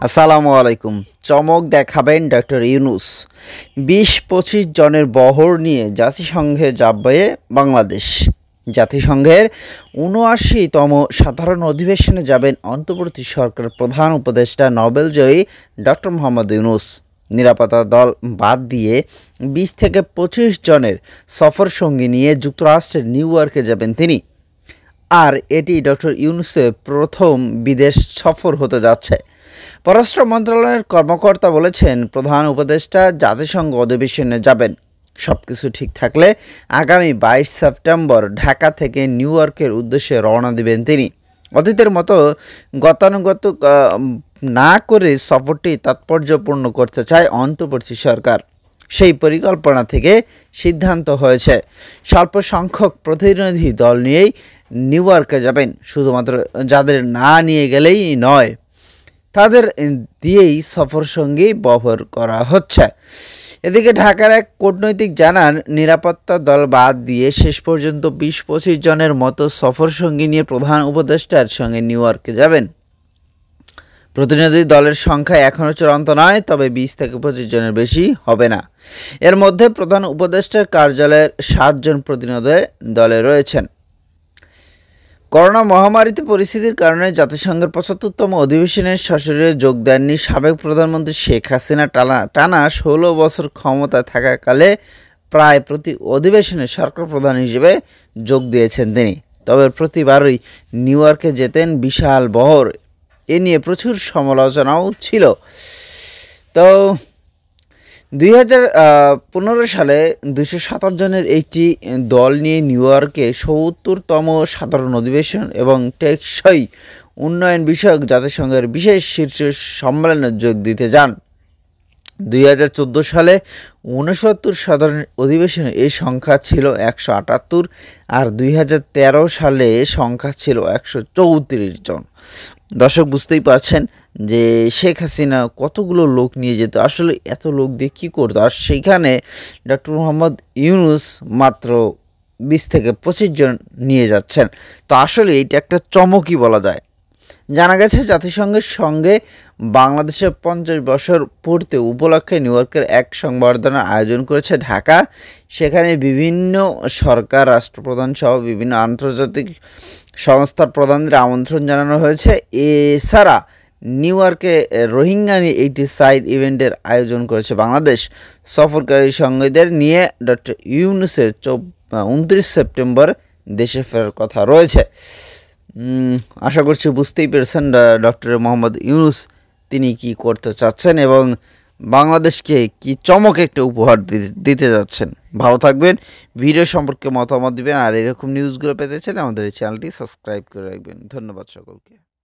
আসসালামু আলাইকুম। চমক দেখাবেন ডক্টর ইউনূস। ২০-২৫ জনের বহর নিয়ে জাতিসংঘে যাবে বাংলাদেশ। জাতিসংঘের ৭৯তম সাধারণ অধিবেশনে যাবেন অন্তর্বর্তী সরকারের প্রধান উপদেষ্টা নোবেলজয়ী ডক্টর মোহাম্মদ ইউনূস। নিরাপত্তা দল বাদ দিয়ে ২০ থেকে ২৫ জনের সফরসঙ্গী নিয়ে যুক্তরাষ্ট্রের নিউ ইয়র্কে যাবেন তিনি। আর এটি ডক্টর ইউনূসের প্রথম বিদেশ সফর হতে যাচ্ছে। পররাষ্ট্র মন্ত্রণালয়ের কর্মকর্তা বলেছেন, প্রধান উপদেষ্টা জাতিসংঘ অধিবেশনে যাবেন। সবকিছু ঠিক থাকলে আগামী ২২ সেপ্টেম্বর ঢাকা থেকে নিউ ইয়র্কের উদ্দেশ্যে রওনা দিবেন তিনি। অতীতের মতো গতানুগত না করে সফরটি তাৎপর্যপূর্ণ করতে চায় অন্তর্বর্তী সরকার। সেই পরিকল্পনা থেকে সিদ্ধান্ত হয়েছে, স্বল্প সংখ্যক প্রতিনিধি দল নিয়েই নিউ ইয়র্কে যাবেন। শুধুমাত্র যাদের না নিয়ে গেলেই নয়, তাদের দিয়েই সফরসঙ্গী বহর করা হচ্ছে। এদিকে ঢাকার এক কূটনৈতিক জানান, নিরাপত্তা দল বাদ দিয়ে শেষ পর্যন্ত ২০-২৫ জনের মতো সফরসঙ্গী নিয়ে প্রধান উপদেষ্টার সঙ্গে নিউ ইয়র্কে যাবেন। প্রতিনিধি দলের সংখ্যা এখনও চূড়ান্ত নয়, তবে ২০ থেকে ২৫ জনের বেশি হবে না। এর মধ্যে প্রধান উপদেষ্টার কার্যালয়ের ৭ জন প্রতিনিধি দলে রয়েছেন। করোনা মহামারীতে পরিস্থিতির কারণে জাতিসংঘের ৭৫তম অধিবেশনে সশরীরে যোগ দেননি সাবেক প্রধানমন্ত্রী শেখ হাসিনা। টানা ১৬ বছর ক্ষমতায় থাকাকালে প্রায় প্রতি অধিবেশনে সরকার প্রধান হিসেবে যোগ দিয়েছেন তিনি। তবে প্রতিবারই নিউ ইয়র্কে যেতেন বিশাল বহর। এ নিয়ে প্রচুর সমালোচনাও ছিল। তো ২০১৫ সালে ২২৭ জনের একটি দল নিয়ে নিউ ইয়র্কে ৭০তম সাধারণ অধিবেশন এবং টেকসই উন্নয়ন বিষয়ক জাতিসংঘের বিশেষ শীর্ষ সম্মেলনে যোগ দিতে যান। ২০১৪ সালে ৬৯ সাধারণ অধিবেশনে এই সংখ্যা ছিল ১৭৮, আর ২০১৩ সালে সংখ্যা ছিল ১৩৪ জন। দর্শক বুঝতেই পারছেন যে শেখ হাসিনা কতগুলো লোক নিয়ে যেত, আসলে এত লোক দিয়ে কী করতো। আর সেইখানে ডক্টর মোহাম্মদ ইউনূস মাত্র ২০ থেকে ২৫ জন নিয়ে যাচ্ছেন। তো আসলে এইটা একটা চমকই বলা যায়। জানা গেছে, জাতিসংঘের সঙ্গে বাংলাদেশের ৫০ বছর পূর্তি উপলক্ষে নিউ ইয়র্কের এক সংবর্ধনার আয়োজন করেছে ঢাকা। সেখানে বিভিন্ন সরকার, রাষ্ট্রপ্রধান সহ বিভিন্ন আন্তর্জাতিক সংস্থার প্রধানদের আমন্ত্রণ জানানো হয়েছে। এছাড়া নিউ ইয়র্কে রোহিঙ্গা নিয়ে একটি সাইড ইভেন্টের আয়োজন করেছে বাংলাদেশ। সফরকারী সঙ্গীদের নিয়ে ডক্টর ইউনূসের ২৯ সেপ্টেম্বর দেশে ফেরার কথা রয়েছে। আশা করছি বুঝতেই পেরেছেন ডক্টর মোহাম্মদ ইউনূস তিনি কি করতে চাচ্ছেন এবং বাংলাদেশকে কি চমক একটা উপহার দিতে যাচ্ছেন। ভালো থাকবেন, ভিডিও সম্পর্কে মতামত দিবেন, আর এরকম নিউজগুলো পেতে চাইলে আমাদের এই চ্যানেলটি সাবস্ক্রাইব করে রাখবেন। ধন্যবাদ সকলকে।